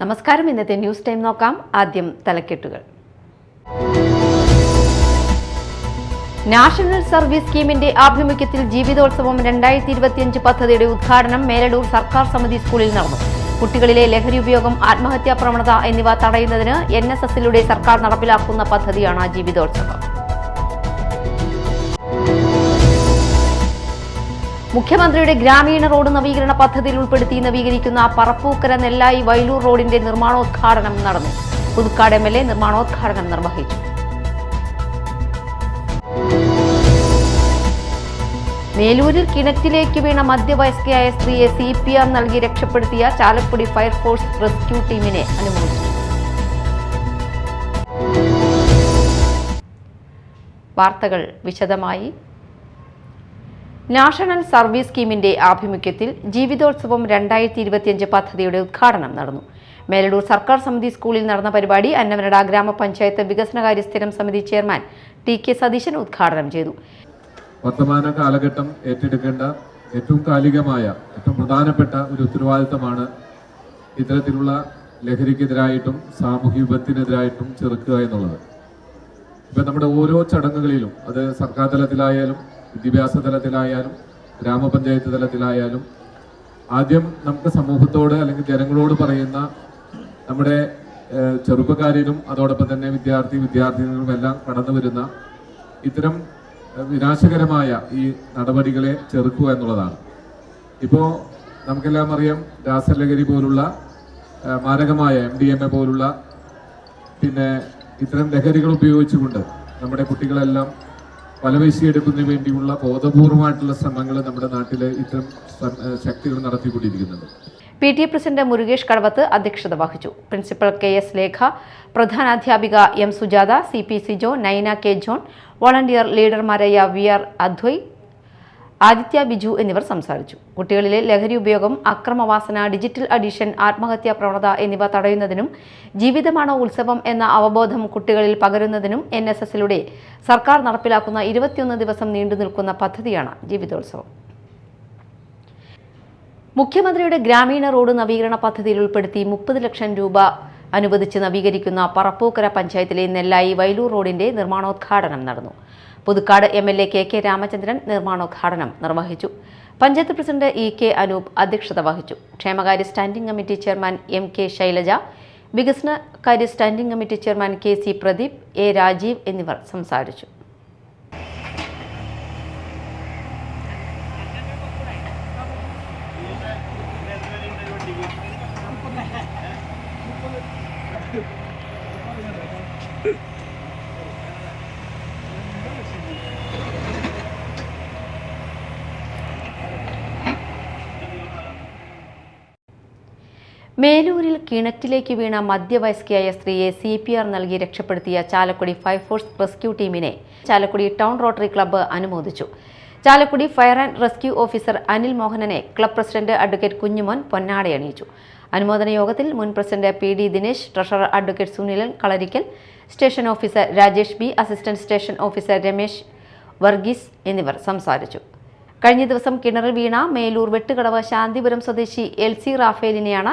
നമസ്കാരം. ഇന്നത്തെ news time നോക്കാം. ആദ്യം തലക്കെട്ടുകൾ. നാഷണൽ സർവീസ് സ്കീമിന്റെ ആഭിമുഖ്യത്തിൽ ജീവിതോത്സവം 2025 പദ്ധതിയുടെ ഉദ്ഘാടനം മേലടൂർ സർക്കാർ സമിതി സ്കൂളിൽ നടന്നു. കുട്ടികളിലെ ലഹരി ഉപയോഗം, ആത്മഹത്യാ പ്രവണത എന്നിവ തടയുന്നതിന് NSSലൂടെ സർക്കാർ നടപ്പിലാക്കുന്ന പദ്ധതിയാണ് ജീവിതോത്സവം. മുഖ്യമന്ത്രിയുടെ ഗ്രാമീണ റോഡ് നവീകരണ പദ്ധതിയിൽ ഉൾപ്പെടുത്തി നവീകരിക്കുന്ന പറപ്പൂക്കര നെല്ലായി വൈലൂർ റോഡിന്റെ നിർമ്മാണോദ്ഘാടനം നടന്നു. പുതുക്കാട് MLA നിർമ്മാണോദ്ഘാടനം നിർവഹിച്ചു. മേലൂരിൽ കിണറ്റിലേക്ക് വീണ മധ്യവയസ്കയായ സ്ത്രീയെ CPR നൽകി രക്ഷപ്പെടുത്തിയ ചാലക്കുടി ഫയർഫോഴ്സ് റെസ്ക്യൂ ടീമിനെ അനുമോദിച്ചു. വാർത്തകൾ വിശദമായി. നാഷണൽ സർവീസ് സ്കീമിന്റെ ആഭിമുഖ്യത്തിൽ ജീവിതോത്സവം 2025 പദ്ധതിയുടെ ഉദ്ഘാടനം നടന്നു. മേലടൂർ സർക്കാർ സമിതി സ്കൂളിൽ നടന്ന പരിപാടി അന്നമനട ഗ്രാമപഞ്ചായത്ത് വികസനകാര്യ സ്ഥിരം സമിതി ചെയർമാൻ TK സതീശൻ ഉദ്ഘാടനം ചെയ്തു. വർത്തമാന കാലഘട്ടം ഏറ്റെടുക്കേണ്ട ഏറ്റവും കാലികമായ ഏറ്റവും പ്രധാനപ്പെട്ട ഒരു ഉത്തരവാദിത്തമാണ് ഇത്തരത്തിലുള്ള ലഹരിക്കെതിരായിട്ടും സാമൂഹ്യ വിപത്തിനെതിരായിട്ടും ചെറുക്കുക എന്നുള്ളത്. ഇപ്പം നമ്മുടെ ഓരോ ചടങ്ങുകളിലും, അത് സർക്കാർ തലത്തിലായാലും വിദ്യാഭ്യാസ തലത്തിലായാലും ഗ്രാമപഞ്ചായത്ത് തലത്തിലായാലും, ആദ്യം നമുക്ക് സമൂഹത്തോട് അല്ലെങ്കിൽ ജനങ്ങളോട് പറയുന്ന നമ്മുടെ ചെറുപ്പക്കാരിലും അതോടൊപ്പം തന്നെ വിദ്യാർത്ഥിനികളും എല്ലാം കടന്നു വരുന്ന ഇത്തരം വിനാശകരമായ ഈ നടപടികളെ ചെറുക്കുക എന്നുള്ളതാണ്. ഇപ്പോൾ നമുക്കെല്ലാം അറിയാം, രാസലഹരി പോലുള്ള മാരകമായ MDMA പോലുള്ള പിന്നെ ഇത്തരം ലഹരികൾ ഉപയോഗിച്ചുകൊണ്ട് നമ്മുടെ കുട്ടികളെല്ലാം വലവീശിയെടുക്കുന്നതിന് വേണ്ടിയുള്ള ബോധപൂർവമായിട്ടുള്ള ശ്രമങ്ങൾ നമ്മുടെ നാട്ടിൽ ഇത്തരം ശക്തികൾ നടത്തിക്കൊണ്ടിരിക്കുന്നുണ്ട്. PTA പ്രസിഡന്റ് മുരുകേഷ് കടവത്ത് അധ്യക്ഷത വഹിച്ചു. പ്രിൻസിപ്പൽ KS ലേഖ, പ്രധാനാധ്യാപിക M Sujatha, CP Sijo, Naina K John, volunteer ലീഡർമാരായ VR അദ്വൈ, ആദിത്യ ബിജു എന്നിവർ സംസാരിച്ചു. കുട്ടികളിലെ ലഹരി ഉപയോഗം, അക്രമവാസന, ഡിജിറ്റൽ അഡിഷൻ, ആത്മഹത്യാ പ്രവണത എന്നിവ തടയുന്നതിനും ജീവിതമാണോ ഉത്സവം എന്ന അവബോധം കുട്ടികളിൽ പകരുന്നതിനും NSSലൂടെ സർക്കാർ നടപ്പിലാക്കുന്ന 21 ദിവസം നീണ്ടു നിൽക്കുന്ന പദ്ധതിയാണ് ജീവിതോത്സവം. മുഖ്യമന്ത്രിയുടെ ഗ്രാമീണ റോഡ് നവീകരണ പദ്ധതിയിൽ ഉൾപ്പെടുത്തി 30 ലക്ഷം രൂപ അനുവദിച്ച് നവീകരിക്കുന്ന പറപ്പൂക്കര പഞ്ചായത്തിലെ നെല്ലായി വൈലൂർ റോഡിന്റെ നിർമ്മാണോദ്ഘാടനം നടന്നു. പുതുക്കാട് MLA KK രാമചന്ദ്രൻ നിർമ്മാണോദ്ഘാടനം നിർവഹിച്ചു. പഞ്ചായത്ത് പ്രസിഡന്റ് EK അനൂപ് അധ്യക്ഷത വഹിച്ചു. ക്ഷേമകാര്യ standing committee chairman MK Shailaja, വികസനകാര്യ standing committee chairman KC Pradeep, A Rajeev എന്നിവർ സംസാരിച്ചു. മേലൂരിൽ കിണറ്റിലേക്ക് വീണ മധ്യവയസ്കയായ സ്ത്രീയെ CPR നൽകി രക്ഷപ്പെടുത്തിയ ചാലക്കുടി ഫയർഫോഴ്സ് റെസ്ക്യൂ ടീമിനെ ചാലക്കുടി ടൗൺ റോട്ടറി ക്ലബ്ബ് അനുമോദിച്ചു. Chalakudy fire and rescue officer Anil മോഹനനെ ക്ലബ്ബ് പ്രസിഡന്റ് അഡ്വക്കേറ്റ് കുഞ്ഞുമോൻ പൊന്നാടയണിയിച്ചു. അനുമോദന യോഗത്തിൽ മുൻ president PD Dinesh, treasurer advocate Sunilan Kalarikkal, station officer Rajesh B, assistant station officer Ramesh Varghese എന്നിവർ സംസാരിച്ചു. കഴിഞ്ഞ ദിവസം കിണറിൽ വീണ മേലൂർ വെട്ടുകടവ് ശാന്തിപുരം സ്വദേശി LC റാഫേലിനെയാണ്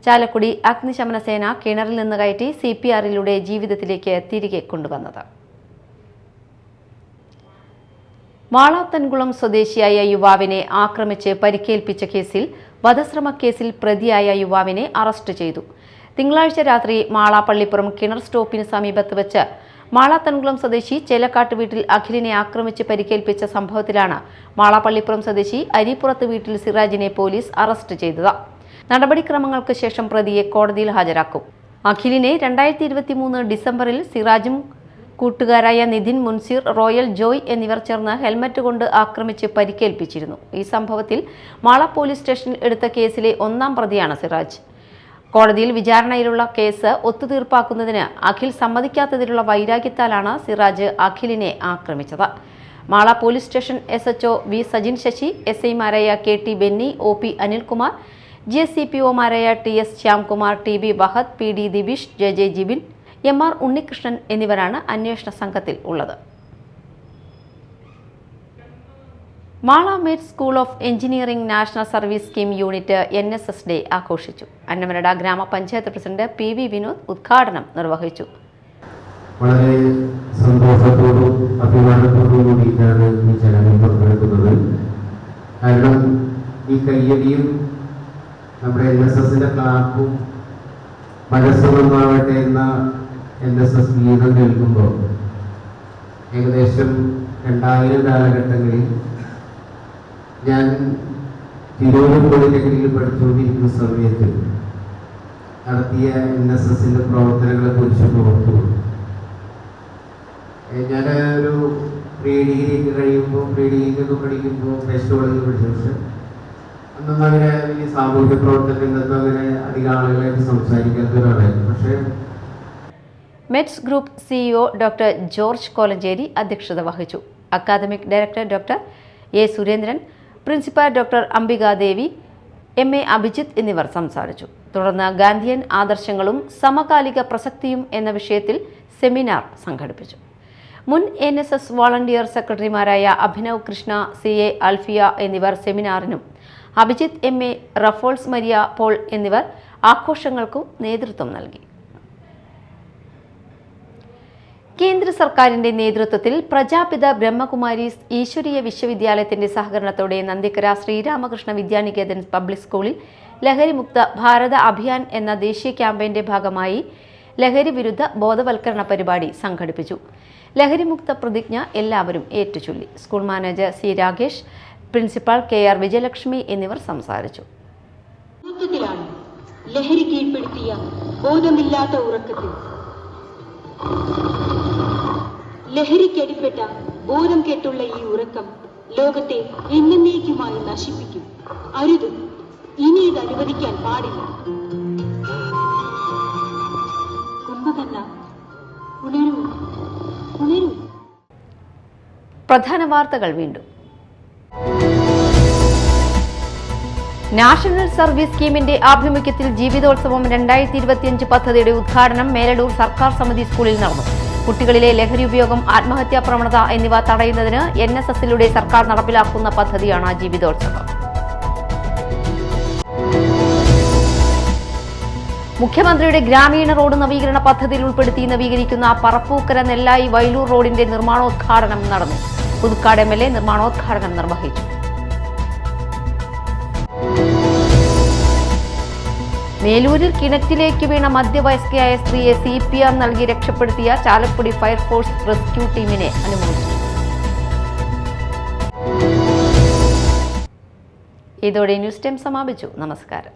ചാലക്കുടി അഗ്നിശമന സേന കിണറിൽ നിന്ന് കയറ്റി CPRലൂടെ ജീവിതത്തിലേക്ക് തിരികെ കൊണ്ടുവന്നത്. മാളാത്തൻകുളം സ്വദേശിയായ യുവാവിനെ ആക്രമിച്ച് പരിക്കേൽപ്പിച്ച കേസിൽ വധശ്രമ കേസിൽ പ്രതിയായ യുവാവിനെ അറസ്റ്റ് ചെയ്തു. തിങ്കളാഴ്ച രാത്രി മാളാപ്പള്ളിപ്പുറം കിണർ സ്റ്റോപ്പിന് സമീപത്ത് വെച്ച് മാളാത്തൻകുളം സ്വദേശി ചേലക്കാട്ട് വീട്ടിൽ അഖിലിനെ ആക്രമിച്ച് പരിക്കേൽപ്പിച്ച സംഭവത്തിലാണ് മാളാപ്പള്ളിപ്പുറം സ്വദേശി അരിപ്പുറത്ത് വീട്ടിൽ സിറാജിനെ പോലീസ് അറസ്റ്റ് ചെയ്തത്. നടപടിക്രമങ്ങൾക്ക് ശേഷം പ്രതിയെ കോടതിയിൽ ഹാജരാക്കും. അഖിലിനെ 2023 ഡിസംബറിൽ സിറാജും കൂട്ടുകാരായ നിതിൻ, മുൻസീർ, റോയൽ, ജോയ് എന്നിവർ ചേർന്ന് ഹെൽമറ്റ് കൊണ്ട് ആക്രമിച്ച് പരിക്കേൽപ്പിച്ചിരുന്നു. ഈ സംഭവത്തിൽ മാള പോലീസ് സ്റ്റേഷനിൽ എടുത്ത കേസിലെ 1ാം പ്രതിയാണ് സിറാജ്. കോടതിയിൽ വിചാരണയിലുള്ള കേസ് ഒത്തുതീർപ്പാക്കുന്നതിന് അഖിൽ സമ്മതിക്കാത്തതിലുള്ള വൈരാഗ്യത്താലാണ് സിറാജ് അഖിലിനെ ആക്രമിച്ചത്. Mala police station SHO V Sajin Sasi, SIമാരായ KT ബെന്നി, OP അനിൽകുമാർ, GSCPOമാരായ TS Shyamkumar, TB Wahad, PD Dibeesh, JJ Jibin, MR Unnikrishnan എന്നിവരാണ് അന്വേഷണ സംഘത്തിൽ ഉള്ളത്. Mala MET school of engineering national service scheme unit NSS day ആഘോഷിച്ചു. അന്നമനട ഗ്രാമപഞ്ചായത്ത് പ്രസിഡന്റ് PV വിനോദ് ഉദ്ഘാടനം നിർവഹിച്ചു. വളരെ സന്തോഷത്തോടും അഭിമാനത്തോടും കൂടിയിട്ടാണ് ഈ ചടങ്ങിൽ പങ്കെടുക്കുന്നത്. കാരണം ഈ കയ്യടിയും നമ്മുടെ NSSന്റെ ക്ലാപ്പും മനസ്സുമാവട്ടെ എന്ന NSS ഗീതം കേൾക്കുമ്പോൾ ഏകദേശം 2000 കാലഘട്ടങ്ങളിൽ ഞാൻ തിരൂർ പോളിടെക്നിക്കിൽ പഠിച്ചുകൊണ്ടിരിക്കുന്ന സമയത്ത് നടത്തിയ NSSന്റെ പ്രവർത്തനങ്ങളെ കുറിച്ച് ഓർത്തു. ഞാൻ ഒരു പ്രീ ഡിഗ്രിക്ക് കഴിയുമ്പോൾ പഠിക്കുമ്പോൾ ബെസ്റ്റ് കോളേജിൽ പഠിച്ചു. പക്ഷെ അന്നൊന്നും അങ്ങനെ വലിയ സാമൂഹ്യ പ്രവർത്തന രംഗത്തും അങ്ങനെ അധികം ആളുകളായിട്ട് സംസാരിക്കാത്ത ഒരാളായിരുന്നു. പക്ഷേ midst group CEO doctor George Kolenchery അധ്യക്ഷത വഹിച്ചു. Academic director doctor A. Surendran, principal doctor Ambika Devi, MA Abhijith എന്നിവർ സംസാരിച്ചു. തുടർന്ന് ഗാന്ധിയൻ ആദർശങ്ങളും സമകാലിക പ്രസക്തിയും എന്ന വിഷയത്തിൽ സെമിനാർ സംഘടിപ്പിച്ചു. മുൻ NSS വോളണ്ടിയർ സെക്രട്ടറിമാരായ അഭിനവ് കൃഷ്ണ, CA അൽഫിയ എന്നിവർ സെമിനാറിനും അഭിജിത്ത്, MA റഫോൾസ് മരിയ പോൾ എന്നിവർ ആഘോഷങ്ങൾക്കും നേതൃത്വം നൽകി. കേന്ദ്ര സർക്കാരിന്റെ നേതൃത്വത്തിൽ പ്രജാപിത ബ്രഹ്മകുമാരീസ് ഈശ്വരീയ വിശ്വവിദ്യാലയത്തിന്റെ സഹകരണത്തോടെ നന്ദിക്കര ശ്രീരാമകൃഷ്ണ വിദ്യാനികേതൻ പബ്ലിക് സ്കൂളിൽ ലഹരിമുക്ത ഭാരത അഭിയാൻ എന്ന ദേശീയ ക്യാമ്പയിന്റെ ഭാഗമായി ലഹരി വിരുദ്ധ ബോധവൽക്കരണ പരിപാടി സംഘടിപ്പിച്ചു. ലഹരിമുക്ത പ്രതിജ്ഞ എല്ലാവരും ഏറ്റുചൊല്ലി. School manager C. Rakesh, principal KR Vijayalakshmi എന്നിവർ സംസാരിച്ചു. ലഹരി കീഴ്പ്പെടുത്തിയ ബോധമില്ലാത്ത ഉറക്കത്തിൽ ലഹരിക്കടിപ്പെട്ട ബോധം കെട്ടുള്ള ഈ ഉറക്കം ലോകത്തെ എന്നേക്കുമായി നശിപ്പിക്കും. അരുത്, ഇനി ഇത് അനുവദിക്കാൻ പാടില്ല. കുംഭകർണ, ഉണരൂ, ഉണരൂ. പ്രധാന വാർത്തകൾ വീണ്ടും. നാഷണൽ സർവീസ് സ്കീമിന്റെ ആഭിമുഖ്യത്തിൽ ജീവിതോത്സവം 2025 പദ്ധതിയുടെ ഉദ്ഘാടനം മേലടൂർ സർക്കാർ സമിതി സ്കൂളിൽ നടന്നു. കുട്ടികളിലെ ലഹരി ഉപയോഗം, ആത്മഹത്യാ പ്രവണത എന്നിവ തടയുന്നതിന് NSSലൂടെ സർക്കാർ നടപ്പിലാക്കുന്ന പദ്ധതിയാണ് ജീവിതോത്സവം. മുഖ്യമന്ത്രിയുടെ ഗ്രാമീണ റോഡ് നവീകരണ പദ്ധതിയിൽ ഉൾപ്പെടുത്തി നവീകരിക്കുന്ന പറപ്പൂക്കര നെല്ലായി വൈലൂർ റോഡിന്റെ നിർമ്മാണോദ്ഘാടനം നടന്നു. പുതുക്കാട് MLA നിർമ്മാണോദ്ഘാടനം നിർവഹിച്ചു. മേലൂരിൽ കിണറ്റിലേക്ക് വീണ മധ്യവയസ്കയായ സ്ത്രീയെ CPR നൽകി രക്ഷപ്പെടുത്തിയ ചാലക്കുടി ഫയർഫോഴ്സ് റെസ്ക്യൂ ടീമിനെ അനുമോദിച്ചു. ഇതോടെ ന്യൂസ് ടൈം സമാപിച്ചു. നമസ്കാരം.